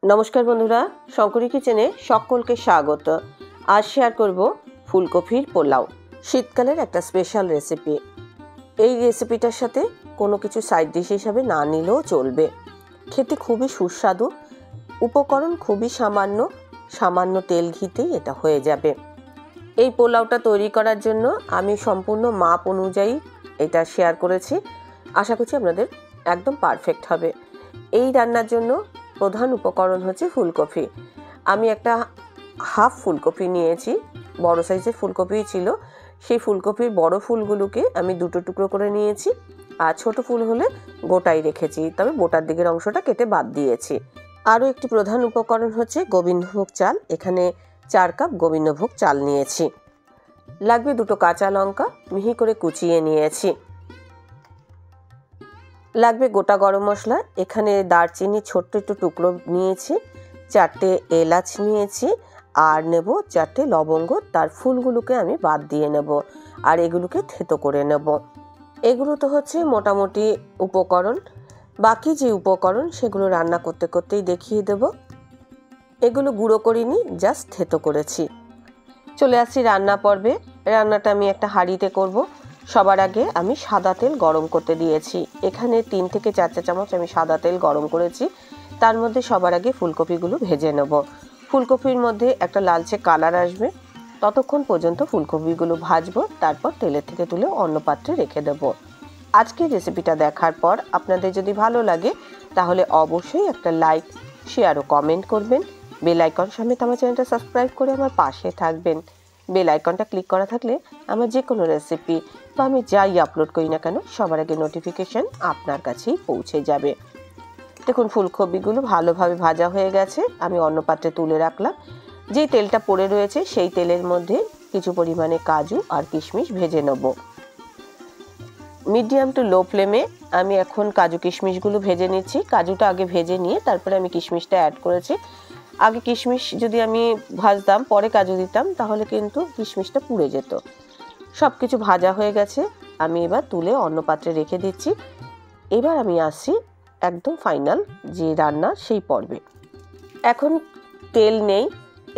নমস্কার বন্ধুরা, শঙ্করী কিচেনে সকলকে স্বাগত। আজ শেয়ার করব ফুলকপির পোলাও, শীতকালের একটা স্পেশাল রেসিপি। এই রেসিপিটার সাথে কোনো কিছু সাইড ডিশ হিসাবে না নিলেও চলবে। খেতে খুবই সুস্বাদু, উপকরণ খুবই সামান্য, সামান্য তেল ঘিতেই এটা হয়ে যাবে। এই পোলাওটা তৈরি করার জন্য আমি সম্পূর্ণ মাপ অনুযায়ী এটা শেয়ার করেছি। আশা করছি আপনাদের একদম পারফেক্ট হবে। এই রান্নার জন্য প্রধান উপকরণ হচ্ছে ফুলকপি। আমি একটা হাফ ফুলকপি নিয়েছি, বড় সাইজের ফুলকপি ছিল। সেই ফুলকপির বড় ফুলগুলোকে আমি দুটো টুকরো করে নিয়েছি, আর ছোট ফুল হলে গোটাই রেখেছি, তবে বোটার দিকের অংশটা কেটে বাদ দিয়েছি। আরও একটি প্রধান উপকরণ হচ্ছে গোবিন্দভোগ চাল। এখানে 4 কাপ গোবিন্দভোগ চাল নিয়েছি। লাগবে 2টো কাঁচা লঙ্কা, মিহি করে কুচিয়ে নিয়েছি। লাগবে গোটা গরম মশলা। এখানে দারচিনি ছোট্ট একটু টুকরো নিয়েছি, 4টে এলাচ নিয়েছি, আর নেব 4টে লবঙ্গ। তার ফুলগুলোকে আমি বাদ দিয়ে নেব, আর এগুলোকে থেতো করে নেব। এগুলো তো হচ্ছে মোটামুটি উপকরণ। বাকি যে উপকরণ সেগুলো রান্না করতে করতেই দেখিয়ে দেব। এগুলো গুঁড়ো করিনি, জাস্ট থেতো করেছি। চলে আসছি রান্না পর্বে। রান্নাটা আমি একটা হাঁড়িতে করব। সবার আগে আমি সাদা তেল গরম করতে দিয়েছি। এখানে 3 থেকে 4 চা চামচ আমি সাদা তেল গরম করেছি। তার মধ্যে সবার আগে ফুলকপিগুলো ভেজে নেব। ফুলকপির মধ্যে একটা লালচে কালার আসবে, ততক্ষণ পর্যন্ত ফুলকপিগুলো ভাজবো। তারপর তেলের থেকে তুলে অন্য পাত্রে রেখে দেব। আজকের রেসিপিটা দেখার পর আপনাদের যদি ভালো লাগে তাহলে অবশ্যই একটা লাইক, শেয়ার ও কমেন্ট করবেন। বেল আইকন সমেত আমার চ্যানেলটা সাবস্ক্রাইব করে আমার পাশে থাকবেন। বেল আইকনটা ক্লিক করা থাকলে আমার যে কোনো রেসিপি বা আমি যাই আপলোড করি না কেন সবার আগে নোটিফিকেশন আপনার কাছেই পৌঁছে যাবে। দেখুন, ফুলকপিগুলো ভালোভাবে ভাজা হয়ে গেছে। আমি অন্য পাত্রে তুলে রাখলাম। যেই তেলটা পড়ে রয়েছে সেই তেলের মধ্যে কিছু পরিমাণে কাজু আর কিশমিশ ভেজে নেব। মিডিয়াম টু লো ফ্লেমে আমি এখন কাজু কিশমিশগুলো ভেজে নিচ্ছি। কাজুটা আগে ভেজে নিয়ে তারপরে আমি কিশমিশটা অ্যাড করেছি। আগে কিশমিশ যদি আমি ভাজতাম পরে কাজু দিতাম তাহলে কিন্তু কিশমিশটা পুড়ে যেত। সব কিছু ভাজা হয়ে গেছে, আমি এবার তুলে অন্য পাত্রে রেখে দিচ্ছি। এবার আমি আসছি একদম ফাইনাল যে রান্না সেই পর্বে। এখন তেল নেই,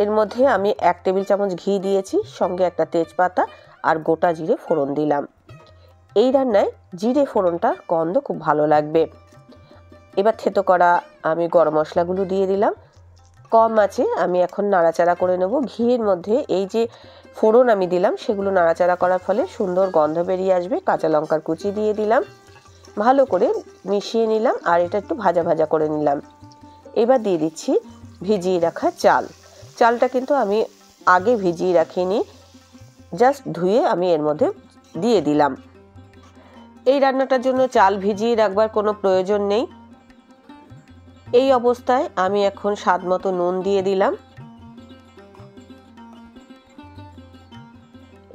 এর মধ্যে আমি 1 টেবিল চামচ ঘি দিয়েছি, সঙ্গে একটা তেজপাতা আর গোটা জিরে ফোড়ন দিলাম। এই রান্নায় জিরে ফোড়নটার গন্ধ খুব ভালো লাগবে। এবার থেতো করা আমি গরম মশলাগুলো দিয়ে দিলাম। কম আছে আমি এখন নাড়াচাড়া করে নেব। ঘিয়ের মধ্যে এই যে ফোড়ন আমি দিলাম সেগুলো নাড়াচাড়া করার ফলে সুন্দর গন্ধ বেরিয়ে আসবে। কাঁচা লঙ্কার কুচি দিয়ে দিলাম, ভালো করে মিশিয়ে নিলাম, আর এটা একটু ভাজা ভাজা করে নিলাম। এবার দিয়ে দিচ্ছি ভিজিয়ে রাখা চাল। চালটা কিন্তু আমি আগে ভিজিয়ে রাখিনি, জাস্ট ধুয়ে আমি এর মধ্যে দিয়ে দিলাম। এই রান্নাটার জন্য চাল ভিজিয়ে রাখবার কোনো প্রয়োজন নেই। এই অবস্থায় আমি এখন স্বাদ মতো নুন দিয়ে দিলাম।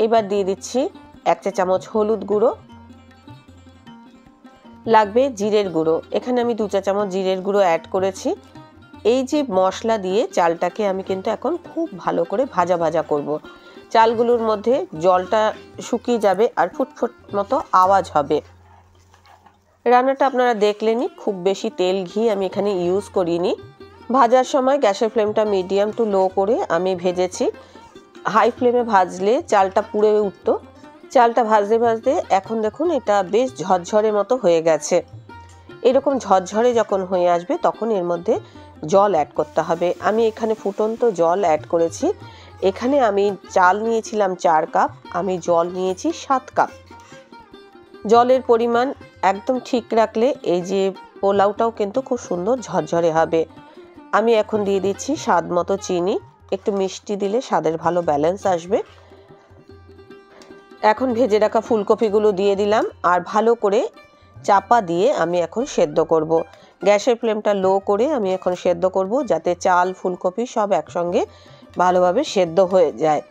এবার দিয়ে দিচ্ছি 1 চা চামচ হলুদ গুঁড়ো। লাগবে জিরের গুঁড়ো। এখানে আমি 2 চা চামচ জিরের গুঁড়ো অ্যাড করেছি। এই যে মশলা দিয়ে চালটাকে আমি কিন্তু এখন খুব ভালো করে ভাজা ভাজা করব। চালগুলোর মধ্যে জলটা শুকিয়ে যাবে আর ফুটফুট মতো আওয়াজ হবে। রান্নাটা আপনারা দেখলেনই, খুব বেশি তেল ঘি আমি এখানে ইউজ করিনি। ভাজার সময় গ্যাসের ফ্লেমটা মিডিয়াম টু লো করে আমি ভেজেছি। হাই ফ্লেমে ভাজলে চালটা পুড়ে উঠতো। চালটা ভাজতে ভাজতে এখন দেখুন এটা বেশ ঝরঝরে মতো হয়ে গেছে। এরকম ঝরঝরে যখন হয়ে আসবে তখন এর মধ্যে জল অ্যাড করতে হবে। আমি এখানে ফুটন্ত জল অ্যাড করেছি। এখানে আমি চাল নিয়েছিলাম 4 কাপ, আমি জল নিয়েছি 7 কাপ। জলের পরিমাণ একদম ঠিক রাখলে এই যে পোলাওটাও কিন্তু খুব সুন্দর ঝরঝরে হবে। আমি এখন দিয়ে দিচ্ছি স্বাদ মতো চিনি। একটু মিষ্টি দিলে স্বাদের ভালো ব্যালেন্স আসবে। এখন ভেজে রাখা ফুলকপিগুলো দিয়ে দিলাম, আর ভালো করে চাপা দিয়ে আমি এখন সেদ্ধ করব। গ্যাসের ফ্লেমটা লো করে আমি এখন সেদ্ধ করব, যাতে চাল ফুলকপি সব একসঙ্গে ভালোভাবে সেদ্ধ হয়ে যায়।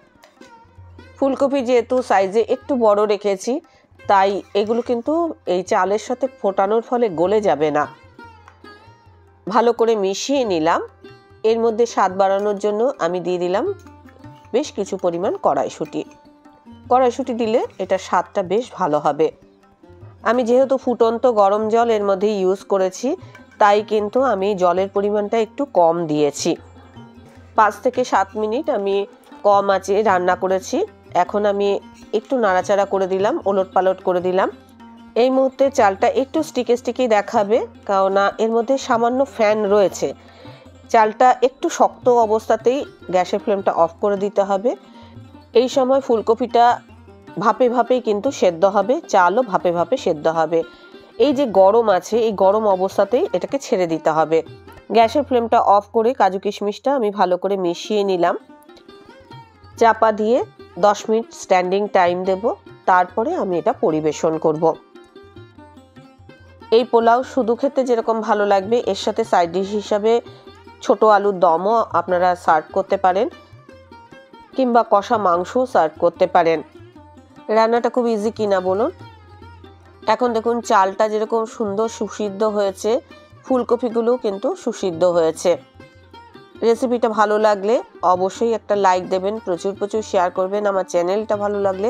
ফুলকপি যেহেতু সাইজে একটু বড় রেখেছি, তাই এগুলো কিন্তু এই চালের সাথে ফোটানোর ফলে গলে যাবে না। ভালো করে মিশিয়ে নিলাম। এর মধ্যে স্বাদ বাড়ানোর জন্য আমি দিয়ে দিলাম বেশ কিছু পরিমাণ কড়াইশুঁটি। কড়াইশুঁটি দিলে এটা স্বাদটা বেশ ভালো হবে। আমি যেহেতু ফুটন্ত গরম জল এর মধ্যে ইউজ করেছি, তাই কিন্তু আমি জলের পরিমাণটা একটু কম দিয়েছি। 5 থেকে 7 মিনিট আমি কম আঁচে রান্না করেছি। এখন আমি একটু নাড়াচাড়া করে দিলাম, ওলটপালট করে দিলাম। এই মুহূর্তে চালটা একটু স্টিকি দেখাবে, কেননা এর মধ্যে সামান্য ফ্যান রয়েছে। চালটা একটু শক্ত অবস্থাতেই গ্যাসের ফ্লেমটা অফ করে দিতে হবে। এই সময় ফুলকপিটা ভাপেই কিন্তু সেদ্ধ হবে, চালও ভাপে সেদ্ধ হবে। এই যে গরম আছে, এই গরম অবস্থাতেই এটাকে ছেড়ে দিতে হবে। গ্যাসের ফ্লেমটা অফ করে কাজু কিশমিশটা আমি ভালো করে মিশিয়ে নিলাম। চাপা দিয়ে 10 মিনিট স্ট্যান্ডিং টাইম দেব, তারপরে আমি এটা পরিবেশন করব। এই পোলাও শুধু খেতে যেরকম ভালো লাগবে, এর সাথে সাইড ডিশ হিসাবে ছোট আলুর দমও আপনারা সার্ভ করতে পারেন, কিংবা কষা মাংসও সার্ভ করতে পারেন। রান্নাটা খুব ইজি কিনা বলুন। এখন দেখুন চালটা যেরকম সুন্দর সুসিদ্ধ হয়েছে, ফুলকপিগুলো কিন্তু সুসিদ্ধ হয়েছে। রেসিপিটা ভালো লাগলে অবশ্যই একটা লাইক দেবেন, প্রচুর শেয়ার করবেন। আমার চ্যানেলটা ভালো লাগলে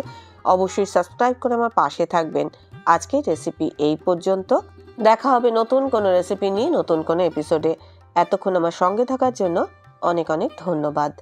অবশ্যই সাবস্ক্রাইব করে আমার পাশে থাকবেন। আজকের রেসিপি এই পর্যন্ত। দেখা হবে নতুন কোনো রেসিপি নিয়ে নতুন কোনো এপিসোডে। এতক্ষণ আমার সঙ্গে থাকার জন্য অনেক ধন্যবাদ।